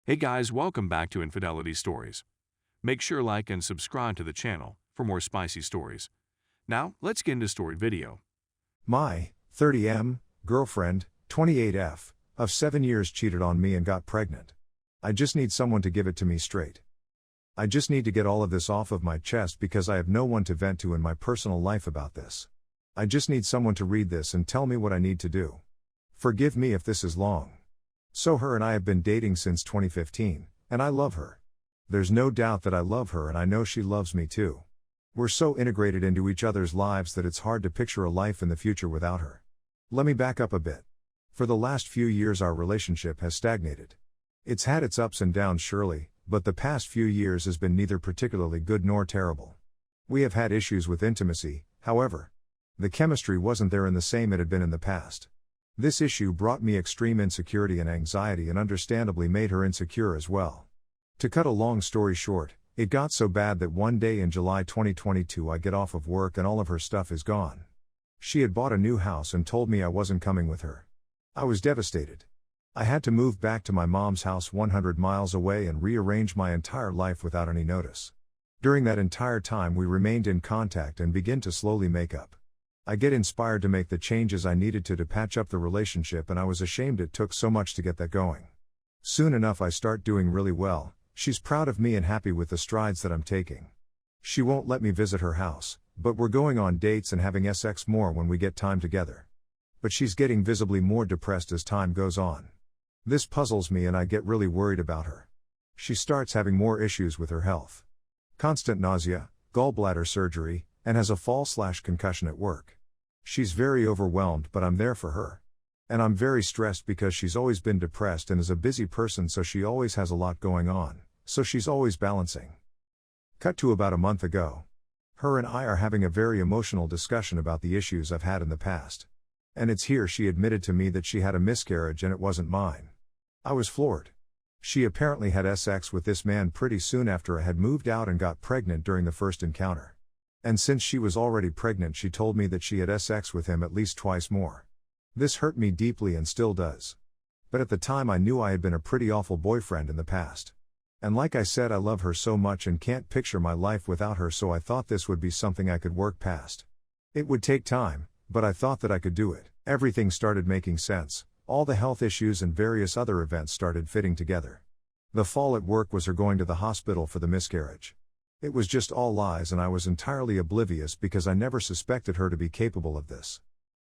Hey guys, welcome back to Infidelity Stories. Make sure like and subscribe to the channel for more spicy stories. Now, let's get into story video. My 30M girlfriend, 28F, of 7 years cheated on me and got pregnant. I just need someone to give it to me straight. I just need to get all of this off of my chest because I have no one to vent to in my personal life about this. I just need someone to read this and tell me what I need to do. Forgive me if this is long. So her and I have been dating since 2015, and I love her. There's no doubt that I love her and I know she loves me too. We're so integrated into each other's lives that it's hard to picture a life in the future without her. Let me back up a bit. For the last few years our relationship has stagnated. It's had its ups and downs surely, but the past few years has been neither particularly good nor terrible. We have had issues with intimacy, however. The chemistry wasn't there in the same it had been in the past. This issue brought me extreme insecurity and anxiety and understandably made her insecure as well. To cut a long story short, it got so bad that one day in July 2022 I get off of work and all of her stuff is gone. She had bought a new house and told me I wasn't coming with her. I was devastated. I had to move back to my mom's house 100 miles away and rearrange my entire life without any notice. During that entire time we remained in contact and began to slowly make up. I get inspired to make the changes I needed to patch up the relationship, and I was ashamed it took so much to get that going. Soon enough I start doing really well. She's proud of me and happy with the strides that I'm taking. She won't let me visit her house, but we're going on dates and having sex more when we get time together. But she's getting visibly more depressed as time goes on. This puzzles me and I get really worried about her. She starts having more issues with her health. Constant nausea, gallbladder surgery, and has a fall/concussion at work. She's very overwhelmed, but I'm there for her. And I'm very stressed because she's always been depressed and is a busy person, so she always has a lot going on, so she's always balancing. Cut to about a month ago. Her and I are having a very emotional discussion about the issues I've had in the past. And it's here she admitted to me that she had a miscarriage and it wasn't mine. I was floored. She apparently had sex with this man pretty soon after I had moved out and got pregnant during the first encounter. And since she was already pregnant, she told me that she had sex with him at least twice more. This hurt me deeply and still does. But at the time I knew I had been a pretty awful boyfriend in the past. And like I said, I love her so much and can't picture my life without her, so I thought this would be something I could work past. It would take time, but I thought that I could do it. Everything started making sense. All the health issues and various other events started fitting together. The fall at work was her going to the hospital for the miscarriage. It was just all lies and I was entirely oblivious because I never suspected her to be capable of this.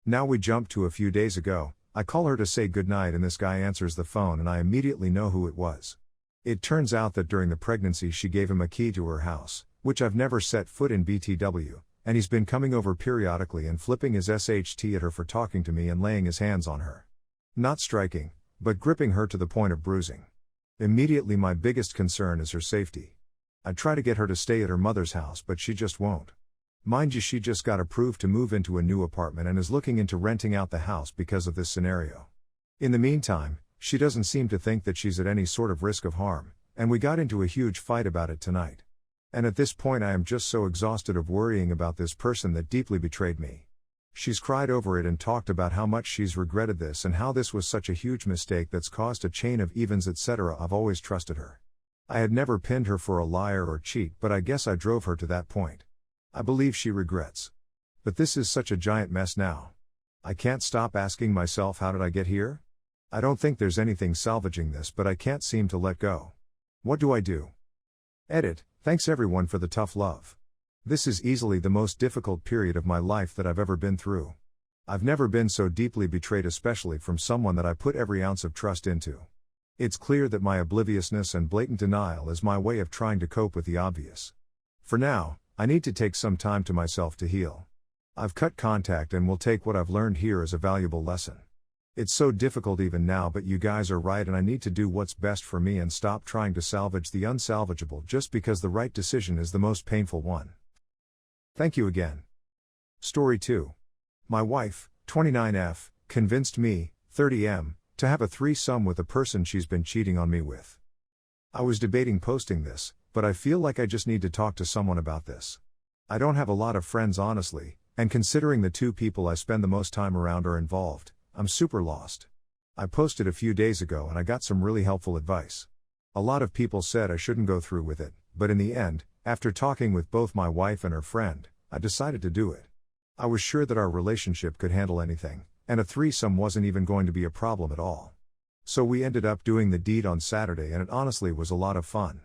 Now we jump to a few days ago. I call her to say goodnight and this guy answers the phone and I immediately know who it was. It turns out that during the pregnancy she gave him a key to her house, which I've never set foot in BTW, and he's been coming over periodically and flipping his SHT at her for talking to me and laying his hands on her. Not striking, but gripping her to the point of bruising. Immediately my biggest concern is her safety. I try to get her to stay at her mother's house but she just won't. Mind you, she just got approved to move into a new apartment and is looking into renting out the house because of this scenario. In the meantime, she doesn't seem to think that she's at any sort of risk of harm, and we got into a huge fight about it tonight. And at this point I am just so exhausted of worrying about this person that deeply betrayed me. She's cried over it and talked about how much she's regretted this and how this was such a huge mistake that's caused a chain of events, etc. I've always trusted her. I had never pinned her for a liar or cheat, but I guess I drove her to that point. I believe she regrets. But this is such a giant mess now. I can't stop asking myself, how did I get here? I don't think there's anything salvaging this, but I can't seem to let go. What do I do? Edit. Thanks everyone for the tough love. This is easily the most difficult period of my life that I've ever been through. I've never been so deeply betrayed, especially from someone that I put every ounce of trust into. It's clear that my obliviousness and blatant denial is my way of trying to cope with the obvious. For now, I need to take some time to myself to heal. I've cut contact and will take what I've learned here as a valuable lesson. It's so difficult even now, but you guys are right and I need to do what's best for me and stop trying to salvage the unsalvageable just because the right decision is the most painful one. Thank you again. Story 2. My wife, 29F, convinced me, 30M, to have a threesome with a person she's been cheating on me with. I was debating posting this, but I feel like I just need to talk to someone about this. I don't have a lot of friends honestly, and considering the two people I spend the most time around are involved, I'm super lost. I posted a few days ago and I got some really helpful advice. A lot of people said I shouldn't go through with it, but in the end, after talking with both my wife and her friend, I decided to do it. I was sure that our relationship could handle anything, and a threesome wasn't even going to be a problem at all. So we ended up doing the deed on Saturday, and it honestly was a lot of fun.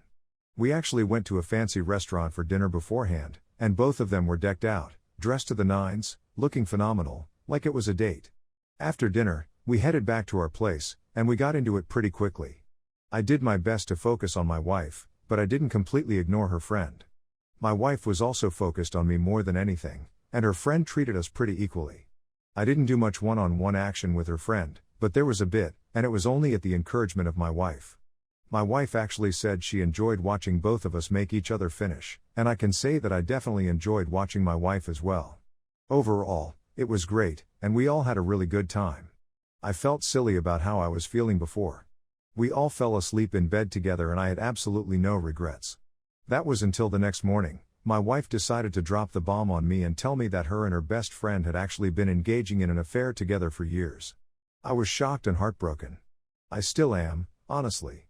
We actually went to a fancy restaurant for dinner beforehand, and both of them were decked out, dressed to the nines, looking phenomenal, like it was a date. After dinner, we headed back to our place, and we got into it pretty quickly. I did my best to focus on my wife, but I didn't completely ignore her friend. My wife was also focused on me more than anything, and her friend treated us pretty equally. I didn't do much one-on-one action with her friend, but there was a bit, and it was only at the encouragement of my wife. My wife actually said she enjoyed watching both of us make each other finish, and I can say that I definitely enjoyed watching my wife as well. Overall, it was great, and we all had a really good time. I felt silly about how I was feeling before. We all fell asleep in bed together and I had absolutely no regrets. That was until the next morning. My wife decided to drop the bomb on me and tell me that her and her best friend had actually been engaging in an affair together for years. I was shocked and heartbroken. I still am, honestly.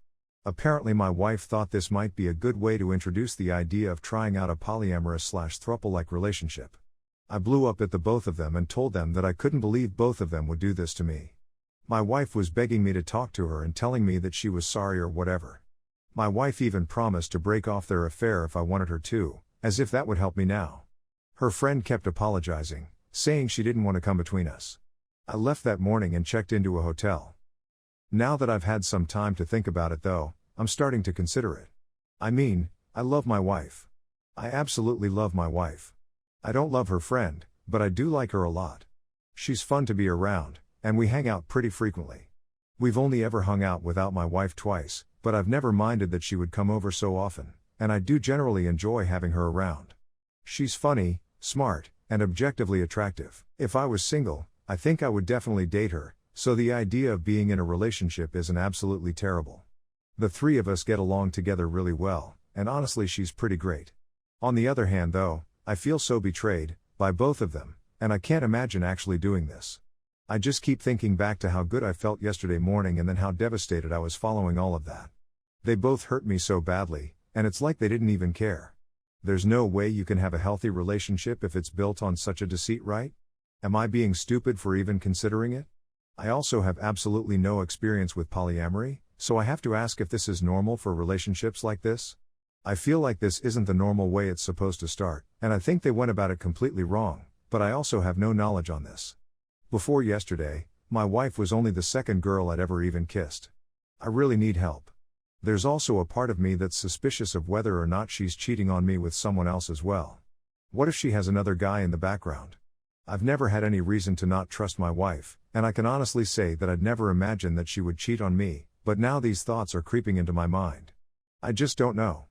Apparently my wife thought this might be a good way to introduce the idea of trying out a polyamorous/throuple-like relationship. I blew up at the both of them and told them that I couldn't believe both of them would do this to me. My wife was begging me to talk to her and telling me that she was sorry or whatever. My wife even promised to break off their affair if I wanted her to, as if that would help me now. Her friend kept apologizing, saying she didn't want to come between us. I left that morning and checked into a hotel. Now that I've had some time to think about it though, I'm starting to consider it. I mean, I love my wife. I absolutely love my wife. I don't love her friend, but I do like her a lot. She's fun to be around, and we hang out pretty frequently. We've only ever hung out without my wife twice, but I've never minded that she would come over so often, and I do generally enjoy having her around. She's funny, smart, and objectively attractive. If I was single, I think I would definitely date her, so the idea of being in a relationship isn't absolutely terrible. The three of us get along together really well, and honestly she's pretty great. On the other hand though, I feel so betrayed, by both of them, and I can't imagine actually doing this. I just keep thinking back to how good I felt yesterday morning and then how devastated I was following all of that. They both hurt me so badly, and it's like they didn't even care. There's no way you can have a healthy relationship if it's built on such a deceit, right? Am I being stupid for even considering it? I also have absolutely no experience with polyamory, so I have to ask if this is normal for relationships like this. I feel like this isn't the normal way it's supposed to start, and I think they went about it completely wrong, but I also have no knowledge on this. Before yesterday, my wife was only the second girl I'd ever even kissed. I really need help. There's also a part of me that's suspicious of whether or not she's cheating on me with someone else as well. What if she has another guy in the background? I've never had any reason to not trust my wife, and I can honestly say that I'd never imagined that she would cheat on me, but now these thoughts are creeping into my mind. I just don't know.